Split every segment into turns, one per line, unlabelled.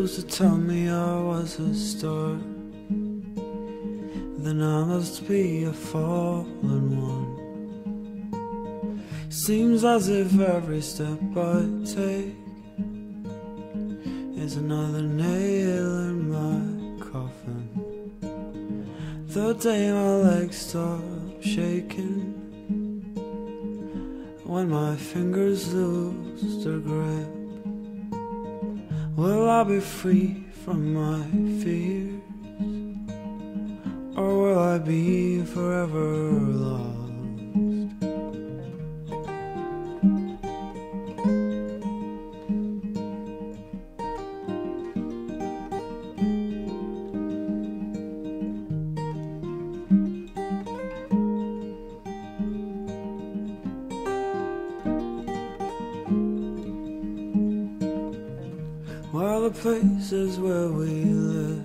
used to tell me I was a star, then I must be a fallen one. Seems as if every step I take is another nail in my coffin. The day my legs stop shaking, when my fingers lose their grip, will I be free from my fears, or will I be forever lost? While the places where we live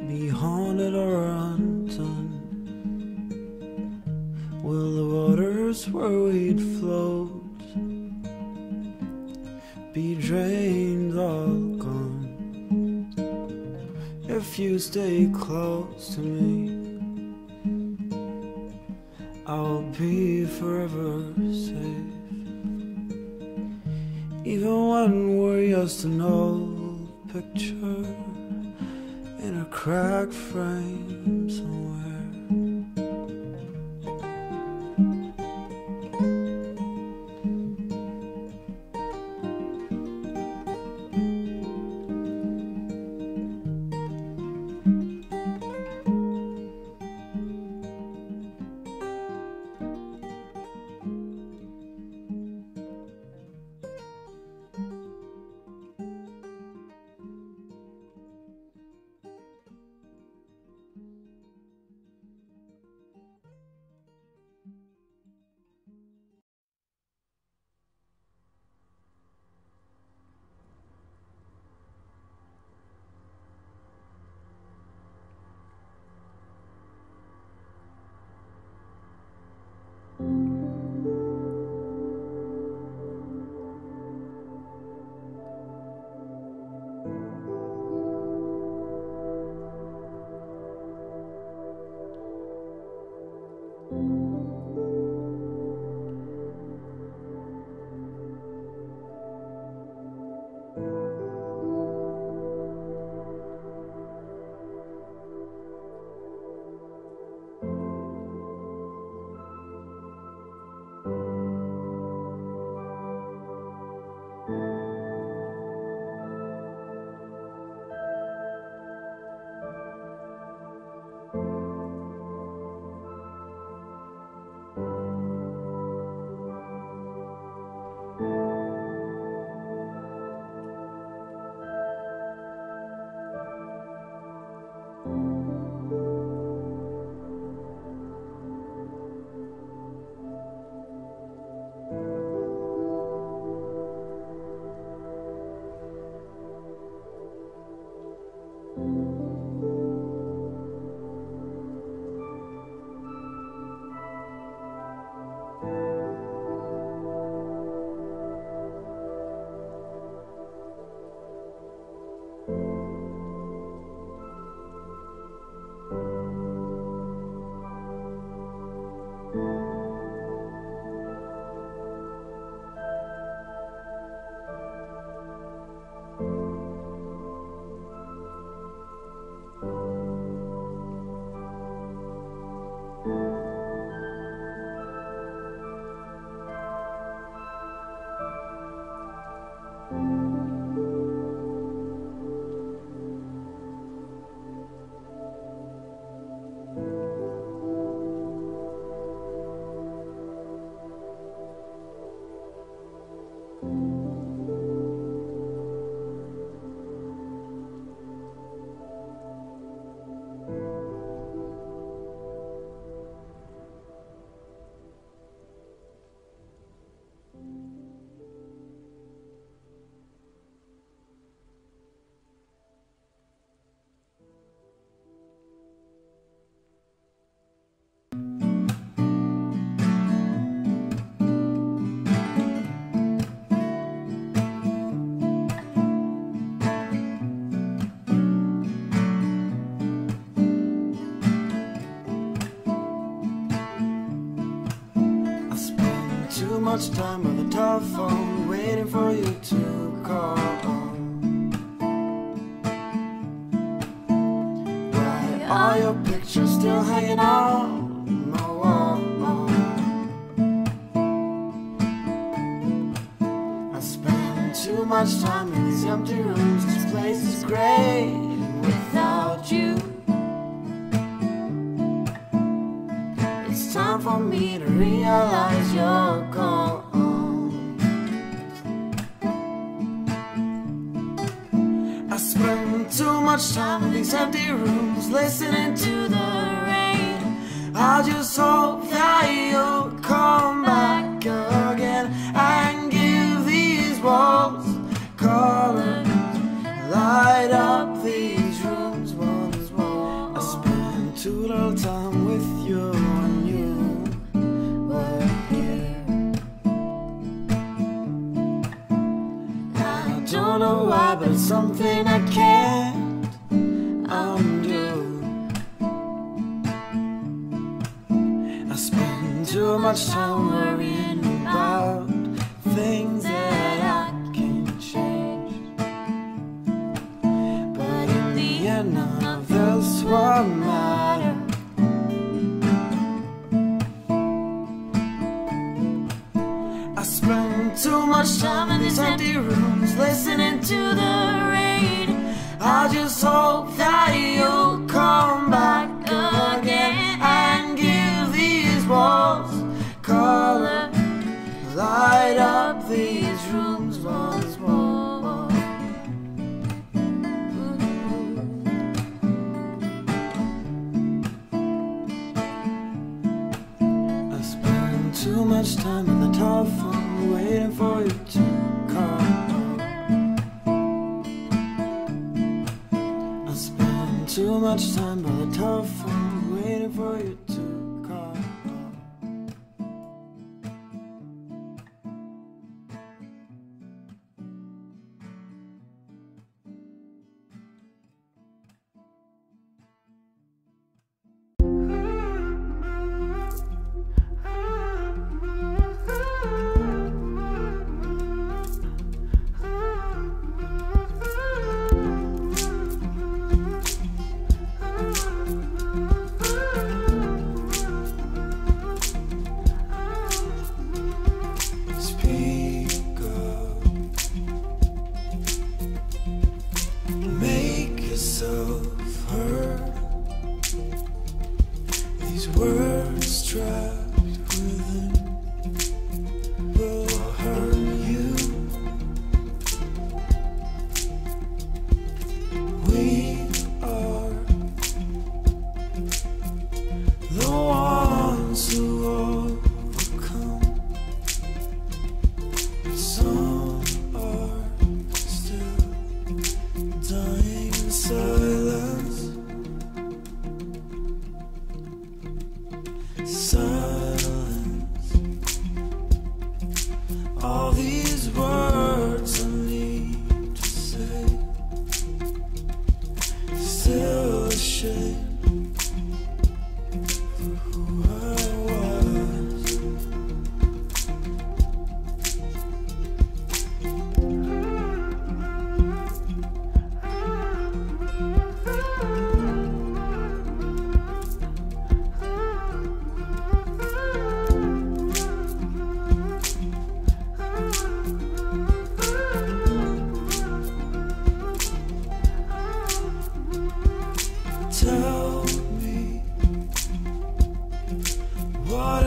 be haunted or undone, will the waters where we'd float be drained, all gone? If you stay close to me, I'll be forever safe. Even when we're just an old picture in a cracked frame somewhere. much time by the telephone, waiting for you to call. Why are your pictures still hanging on my wall? I spend too much time in these empty rooms. This place is great without you. It's time for me to realize you're gone. I spend too much time in these empty rooms, listening to the rain. I just hope that you'll come back again and give these walls color, light up these rooms once more. I spend too little time with you when you were here. I don't know why, but it's something I can't undo. I spend too much time worrying about things that I can't change. But in the end, none of this will matter. I spend too much time in these empty rooms, listening to the rain. I just hope that you'll come back again and give these walls color, light up these rooms once more. I spend too much time at the telephone, waiting for you to call. I spend too much time by the telephone, waiting for you to call. Tell me what